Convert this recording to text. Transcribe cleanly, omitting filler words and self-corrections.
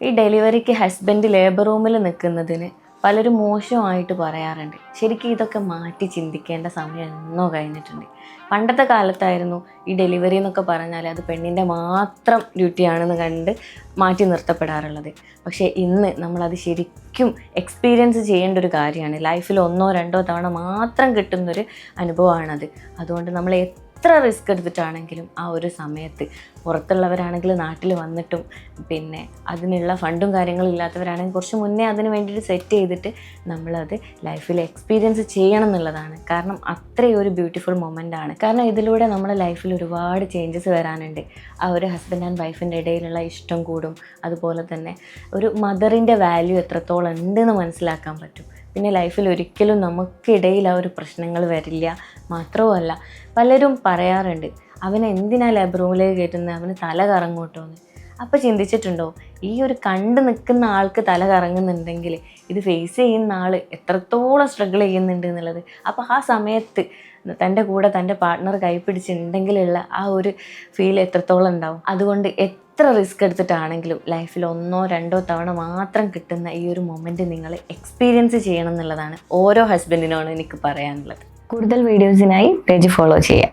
ഈ ഡെലിവറിക്ക് husband labour റൂമിൽ നിൽക്കുന്നതിന് പലരും മോശമായിട്ട് പറയാറുണ്ട്. ശരിക്കും ഇതൊക്കെ മാറ്റി ചിന്തിക്കേണ്ട സമയം എന്നോ കഴിഞ്ഞിട്ടുണ്ട്. പണ്ടത്തെ കാലത്തായിരുന്നു ഈ ഡെലിവറി എന്നൊക്കെ പറഞ്ഞാൽ അത് പെണ്ണിൻ്റെ മാത്രം ഡ്യൂട്ടിയാണെന്ന് കണ്ട് മാറ്റി നിർത്തപ്പെടാറുള്ളത്. പക്ഷേ ഇന്ന് നമ്മളത് ശരിക്കും എക്സ്പീരിയൻസ് ചെയ്യേണ്ട ഒരു കാര്യമാണ്. ലൈഫിൽ 1 2 തവണ മാത്രം കിട്ടുന്നൊരു അനുഭവമാണത്. അതുകൊണ്ട് നമ്മൾ എത്ര റിസ്ക് എടുത്തിട്ടാണെങ്കിലും ആ ഒരു സമയത്ത്, പുറത്തുള്ളവരാണെങ്കിൽ നാട്ടിൽ വന്നിട്ടും പിന്നെ അതിനുള്ള ഫണ്ടും കാര്യങ്ങളും ഇല്ലാത്തവരാണെങ്കിൽ കുറച്ച് മുന്നേ അതിന് വേണ്ടിയിട്ട് സെറ്റ് ചെയ്തിട്ട് നമ്മളത് ലൈഫിൽ എക്സ്പീരിയൻസ് ചെയ്യണം എന്നുള്ളതാണ്. കാരണം അത്രയും ഒരു ബ്യൂട്ടിഫുൾ മൊമെൻ്റ് ആണ്. കാരണം ഇതിലൂടെ നമ്മുടെ ലൈഫിൽ ഒരുപാട് ചേഞ്ചസ് വരാനുണ്ട്. ആ ഒരു ഹസ്ബൻഡ് ആൻഡ് വൈഫിൻ്റെ ഇടയിലുള്ള ഇഷ്ടം കൂടും. അതുപോലെ തന്നെ ഒരു മദറിൻ്റെ വാല്യൂ എത്രത്തോളം ഉണ്ടെന്ന് മനസ്സിലാക്കാൻ പറ്റും. പിന്നെ ലൈഫിൽ ഒരിക്കലും നമുക്കിടയിൽ ആ ഒരു പ്രശ്നങ്ങൾ വരില്ല. മാത്രവുമല്ല, പലരും പറയാറുണ്ട് അവനെ എന്തിനാ ലേബർ റൂമിലേക്ക് കയറ്റുന്നത്, അവന് തല കറങ്ങോട്ടോന്ന്. അപ്പോൾ ചിന്തിച്ചിട്ടുണ്ടോ, ഈ ഒരു കണ്ടു നിൽക്കുന്ന ആൾക്ക് തല കറങ്ങുന്നുണ്ടെങ്കിൽ ഇത് ഫേസ് ചെയ്യുന്ന ആൾ എത്രത്തോളം സ്ട്രഗിൾ ചെയ്യുന്നുണ്ട് എന്നുള്ളത്. അപ്പോൾ ആ സമയത്ത് തൻ്റെ കൂടെ തൻ്റെ പാർട്ട്ണർ കൈപ്പിടിച്ചിട്ടുണ്ടെങ്കിലുള്ള ആ ഒരു ഫീൽ എത്രത്തോളം ഉണ്ടാവും. അതുകൊണ്ട് എത്ര റിസ്ക് എടുത്തിട്ടാണെങ്കിലും ലൈഫിൽ 1 2 തവണ മാത്രം കിട്ടുന്ന ഈ ഒരു മൊമെൻറ്റ് നിങ്ങൾ എക്സ്പീരിയൻസ് ചെയ്യണം എന്നുള്ളതാണ് ഓരോ ഹസ്ബൻഡിനോടും എനിക്ക് പറയാനുള്ളത്. കൂടുതൽ വീഡിയോസിനായി പേജ് ഫോളോ ചെയ്യാം.